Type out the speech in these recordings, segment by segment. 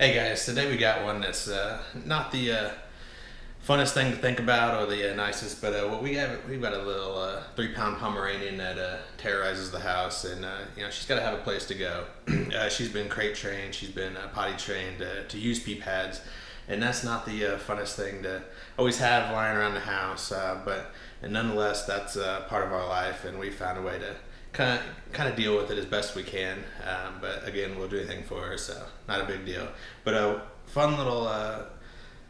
Hey guys, today we got one that's not the funnest thing to think about or the nicest, but what we've got a little 3 pound Pomeranian that terrorizes the house, and she's got to have a place to go. She's been crate trained, she's been potty trained to use pee pads, and that's not the funnest thing to always have lying around the house, and nonetheless that's part of our life, and we found a way to kind of deal with it as best we can. But again, we'll do anything for her, so not a big deal. But a fun little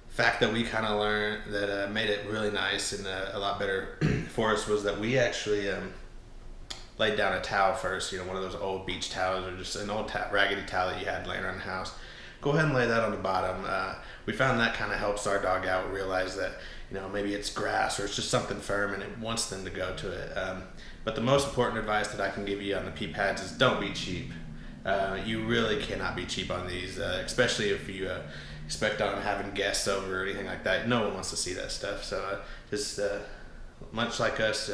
fact that we kind of learned that made it really nice and a lot better for us was that we actually laid down a towel first. One of those old beach towels or just an old raggedy towel that you had laying around the house. Go ahead and lay that on the bottom. We found that kind of helps our dog out realize that maybe it's grass or it's just something firm and it wants them to go to it. But the most important advice that I can give you on the pee pads is don't be cheap. You really cannot be cheap on these, especially if you expect on having guests over or anything like that. No one wants to see that stuff. So just much like us,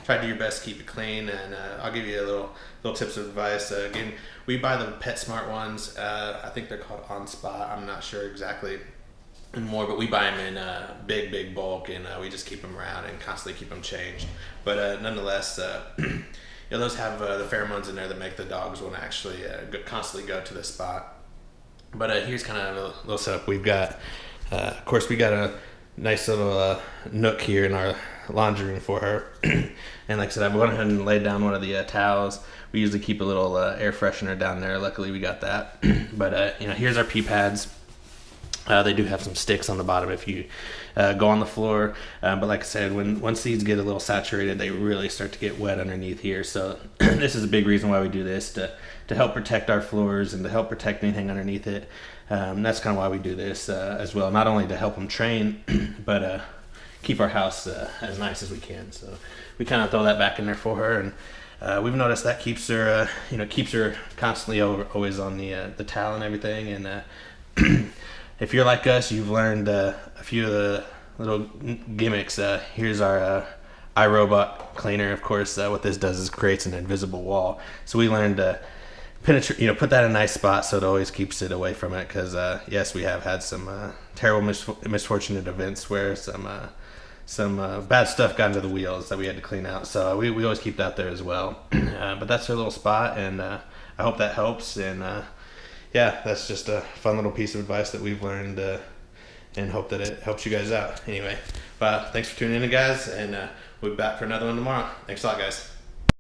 try to do your best to keep it clean. And I'll give you a little tips of advice. Again, we buy the PetSmart ones. I think they're called On Spot. I'm not sure exactly anymore, but we buy them in big bulk, and we just keep them around and constantly keep them changed. But nonetheless, those have the pheromones in there that make the dogs want to actually constantly go to the spot. But here's kind of a little setup. We've got, of course, we got a nice little nook here in our laundry room for her. And like I said, I've went ahead and laid down one of the towels. We usually keep a little air freshener down there. Luckily, we got that. But here's our pee pads. They do have some sticks on the bottom if you go on the floor, but like I said, once these get a little saturated, they really start to get wet underneath here. So this is a big reason why we do this, to help protect our floors and to help protect anything underneath it. That's kind of why we do this as well, not only to help them train, but keep our house as nice as we can. So we kind of throw that back in there for her, and we've noticed that keeps her, keeps her constantly always on the towel and everything. And if you're like us, you've learned a few of the little gimmicks. Here's our iRobot cleaner. Of course, what this does is creates an invisible wall. So we learned to penetrate, put that in a nice spot so it always keeps it away from it. Because yes, we have had some terrible misfortunate events where some bad stuff got into the wheels that we had to clean out. So we always keep that there as well. But that's our little spot, and I hope that helps. And yeah, that's just a fun little piece of advice that we've learned, and hope that it helps you guys out. Anyway, thanks for tuning in, guys, and we'll be back for another one tomorrow. Thanks a lot, guys.